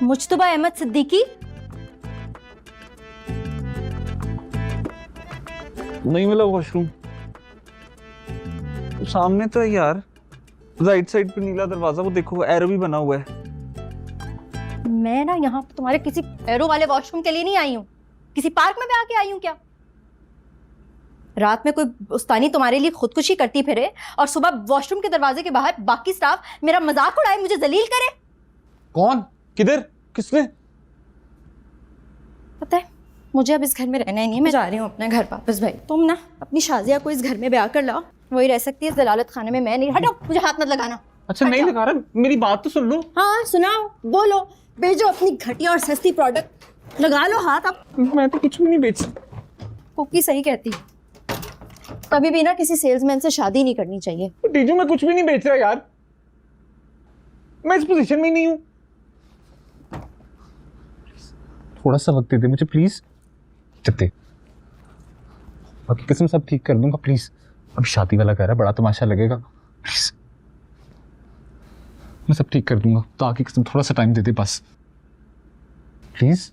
मुज्तबा अहमद सिद्दीकी। नहीं मिला वॉशरूम। सामने तो है यार, राइट साइड पे नीला दरवाजा, वो देखो एरो भी बना हुआ है। मैं ना यहाँ तुम्हारे किसी एरो वाले वॉशरूम के लिए नहीं आई हूँ, किसी पार्क में भी आके आई हूँ क्या? रात में कोई उस्तानी तुम्हारे लिए खुदकुशी करती फिरे और सुबह वॉशरूम के दरवाजे के बाहर बाकी स्टाफ मेरा मजाक उड़ाए, मुझे जलील करे। कौन? किधर? किसने? पता है, मुझे अब इस घर में रहना ही नहीं है, मैं जा रही हूँ अपने घर वापस। भाई तुम ना अपनी शाजिया को इस घर में ब्याह कर लाओ, वही रह सकती है। जलालत खाने में मैं नहीं। हटो, मुझे हाथ मत लगाना। अच्छा नहीं लगा रहा, मेरी बात तो सुन लो। हाँ सुनाओ, बोलो, भेजो अपनी घटिया और सस्ती प्रोडक्ट, लगा लो हाथ। अब मैं तो कुछ भी नहीं बेच। कुकी सही कहती, कभी भी ना किसी सेल्समैन से शादी नहीं करनी चाहिए। टीजू मैं कुछ भी नहीं बेच रहा यार, मैं इस पोजीशन में ही नहीं हूँ। थोड़ा सा वक्त दे दे मुझे प्लीज। चलते, बाकी किस्म सब ठीक कर दूंगा प्लीज। अब शादी वाला कह रहा है, बड़ा तमाशा लगेगा, प्लीज मैं सब ठीक कर दूंगा। तो आगे किस्म थोड़ा सा टाइम दे दे बस प्लीज।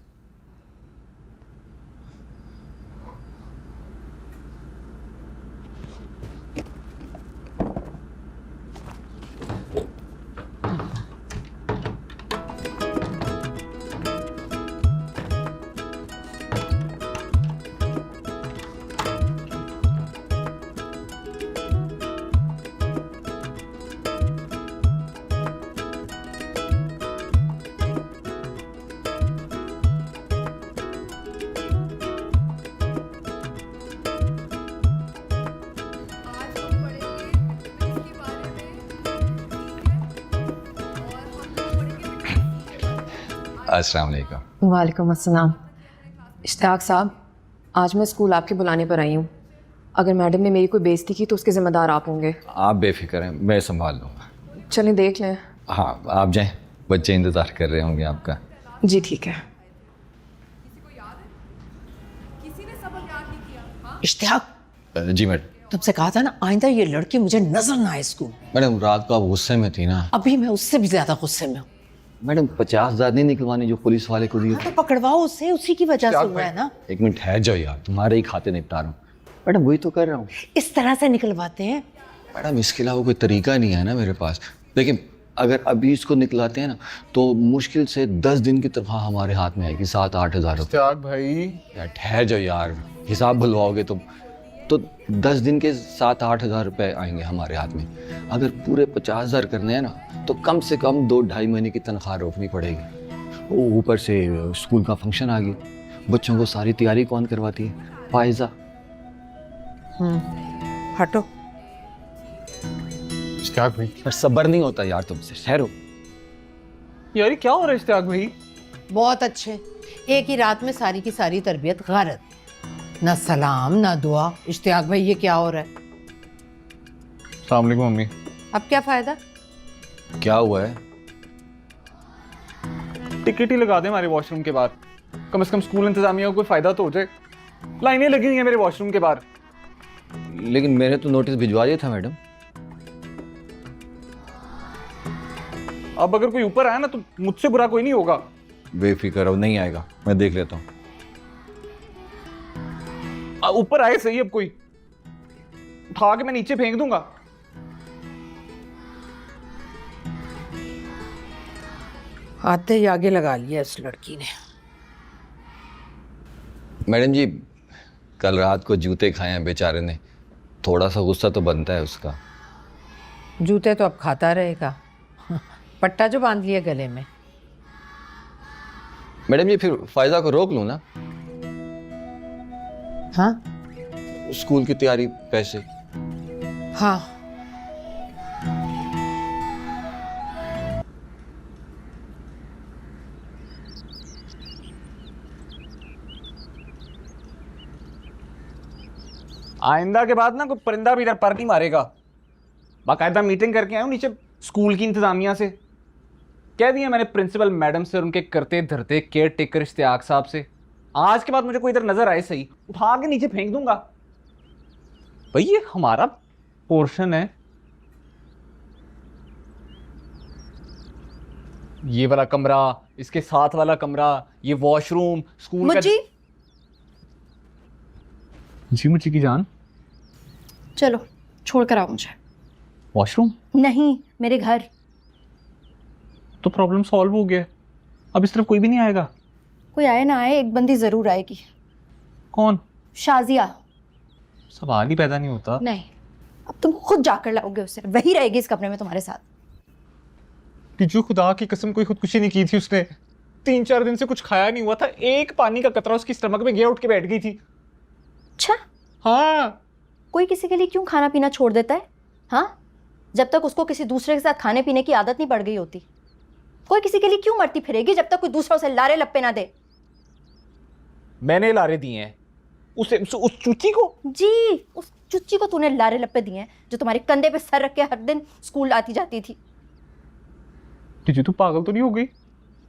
अस्सलाम वालेकुम। वालेकुम अस्सलाम। इश्तियाक साहब, आज मैं स्कूल आपके बुलाने पर आई हूँ। अगर मैडम ने मेरी कोई बेइज्जती की तो उसके ज़िम्मेदार आप होंगे। आप बेफिक्र हैं, मैं संभाल लूँगा। चलें देख लें। हाँ आप जाएं, बच्चे इंतज़ार कर रहे होंगे आपका। जी ठीक है। इश्तियाक, जी मैडम। तुमसे कहा था ना आइंदा ये लड़की मुझे नजर ना आए स्कूल। मैडम रात को आप गुस्से में थी ना। अभी मैं उससे भी ज्यादा गुस्से में हूँ। मैडम 50,000 नहीं निकलवानी जो पुलिस वाले को दिए तो पकड़वाओ उससे, उसी की वजह से हुआ है ना। एक मिनट ठहर जाओ यार, तुम्हारे ही खाते निपटा रहा हूँ। मैडम वही तो कर रहा हूँ। इस तरह से निकलवाते हैं। मैडम इसके अलावा कोई तरीका नहीं है ना मेरे पास। लेकिन अगर अभी इसको निकलाते हैं ना तो मुश्किल से 10 दिन की तनख्वाह हमारे हाथ में आएगी, 7-8 हज़ार रुपये। भाई यार ठहर जाओ यार, हिसाब बुलवाओगे तो 10 दिन के 7-8 हज़ार रुपये आएंगे हमारे हाथ में। अगर पूरे 50,000 करने हैं ना तो कम से कम 2-2.5 महीने की तनख्वाह रोकनी पड़ेगी। ऊपर से स्कूल का फंक्शन आ गया, बच्चों को सारी तैयारी कौन करवाती है? फायजा। हटो। इश्तियाक भाई, पर सब्र नहीं होता यार तुमसे, ठहरो। यार ये क्या हो रहा है इश्तियाक भाई? बहुत अच्छे, एक ही रात में सारी की सारी तरबियत गारत, ना सलाम ना दुआ। इश्तियाक भाई ये क्या हो रहा है? अस्सलाम वालेकुम मम्मी। अब क्या फायदा? क्या हुआ है? टिकट ही लगा दे हमारे वॉशरूम के बाहर, कम से कम स्कूल इंतजामिया को कोई फायदा तो हो जाए। लाइनें लगी हुई हैं मेरे वॉशरूम के बाहर। लेकिन मैंने तो नोटिस भिजवा दिया था मैडम। अब अगर कोई ऊपर आया ना तो मुझसे बुरा कोई नहीं होगा। बेफिक्र हो, नहीं आएगा, मैं देख लेता हूँ। ऊपर आए सही, अब कोई उठा के मैं नीचे फेंक दूंगा। आते ही आगे लगा लिया इस लड़की ने। मैडम जी कल रात को जूते खाए हैं बेचारे ने, थोड़ा सा गुस्सा तो बनता है उसका। जूते तो अब खाता रहेगा, पट्टा जो बांध लिया गले में। मैडम जी फिर फायदा को रोक लूँ ना? हाँ स्कूल की तैयारी, पैसे। हाँ। आइंदा के बाद ना कोई परिंदा भी इधर पर नहीं मारेगा। बाकायदा मीटिंग करके आया हूँ नीचे स्कूल की इंतजामिया से, कह दिया मैंने प्रिंसिपल मैडम से और उनके करते धरते केयर टेकर इश्तियाक साहब से, आज के बाद मुझे कोई इधर नजर आए सही उठा के नीचे फेंक दूंगा। भाई ये हमारा पोर्शन है। ये वाला कमरा, इसके साथ वाला कमरा, ये वॉशरूम, स्कूल का। मुझे जी मुझे की जान, चलो छोड़ कर आओ मुझे। वॉशरूम? नहीं, मेरे घर। तो प्रॉब्लम सॉल्व हो गया, अब इस तरफ कोई भी नहीं आएगा? कोई आए ना आए, एक बंदी जरूर आएगी। कौन? शाजिया। सवाल ही पैदा नहीं होता। नहीं, अब तुम खुद जाकर लाओगे उसे, वही रहेगी इस कमरे में तुम्हारे साथ। टीचू, खुदा की कसम कोई खुदकुशी नहीं की थी उसने। 3-4 दिन से कुछ खाया नहीं हुआ था, एक पानी का कतरा उसकी स्टमक में गया, उठ के बैठ गई थी। अच्छा, हाँ। कोई किसी के लिए क्यों खाना पीना छोड़ देता है? हाँ, जब तक उसको किसी दूसरे के साथ खाने पीने की आदत नहीं पड़ गई होती। कोई किसी के लिए क्यों मरती फिरेगी जब तक कोई दूसरा उसे लारे लप्पे ना दे? मैंने लारे दिए हैं उसे, उस चूची को। जी, उस चुच्ची को तूने लारे लप्पे दिए हैं जो तुम्हारे कंधे पे सर रख के हर दिन स्कूल आती जाती थी। टीचू, तू पागल तो नहीं हो गई?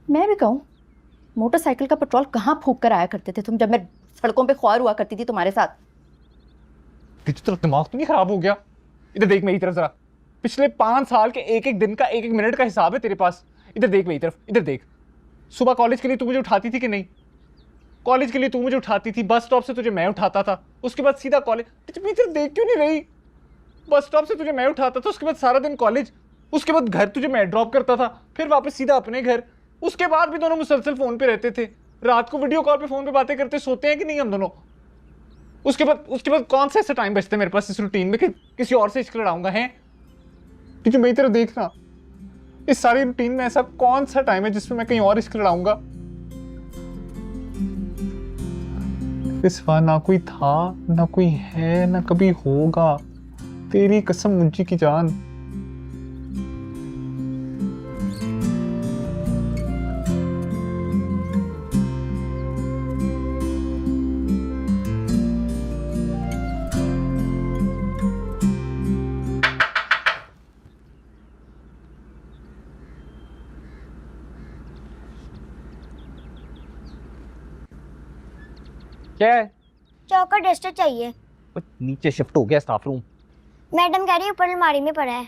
मैं भी कहूँ, मोटरसाइकिल का पेट्रोल कहाँ फूंक कर आया करते थे तुम जब मैं सड़कों पे ख्वार हुआ करती थी तुम्हारे साथ? टीचू, तेरा दिमाग तो नहीं खराब हो गया? इधर देख मेरी तरफ जरा। पिछले 5 साल के एक एक दिन का, एक एक मिनट का हिसाब है तेरे पास। इधर देख मेरी तरफ, इधर देख। सुबह कॉलेज के लिए तू मुझे उठाती थी कि नहीं? कॉलेज के लिए तू मुझे उठाती थी, बस स्टॉप से तुझे मैं उठाता था, उसके बाद सीधा कॉलेज। टीचर देख क्यों नहीं रही? बस स्टॉप से तुझे मैं उठाता था, उसके बाद सारा दिन कॉलेज, उसके बाद घर तुझे मैं ड्रॉप करता था, फिर वापस सीधा अपने घर। उसके बाद भी दोनों मुसलसल फोन पे रहते थे, रात को वीडियो कॉल पे फोन पे बातें करते सोते हैं कि नहीं हम दोनों? उसके बाद कौन सा ऐसा टाइम बचता है मेरे पास इस रूटीन में कि किसी और से इश्क लड़ाऊंगा? है टीचर, मेरी तरफ देखना, इस सारी रूटीन में ऐसा कौन सा टाइम है जिसमें मैं कहीं और इश्क लड़ाऊंगा? इस बार ना कोई था, ना कोई है, ना कभी होगा। तेरी कसम मुझी की जान। क्या है? चौक और डस्टर चाहिए। नीचे शिफ्ट हो गया स्टाफ रूम। मैडम कह रही है ऊपर अलमारी में पड़ा है।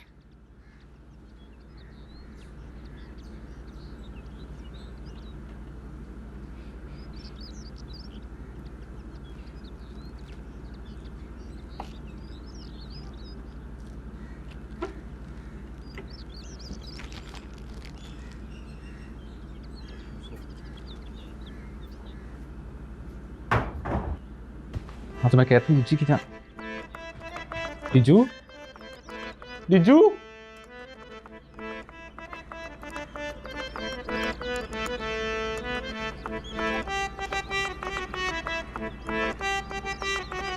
हाँ तो मैं कहता हूँ मुझी की जान। जीजू, जीजू।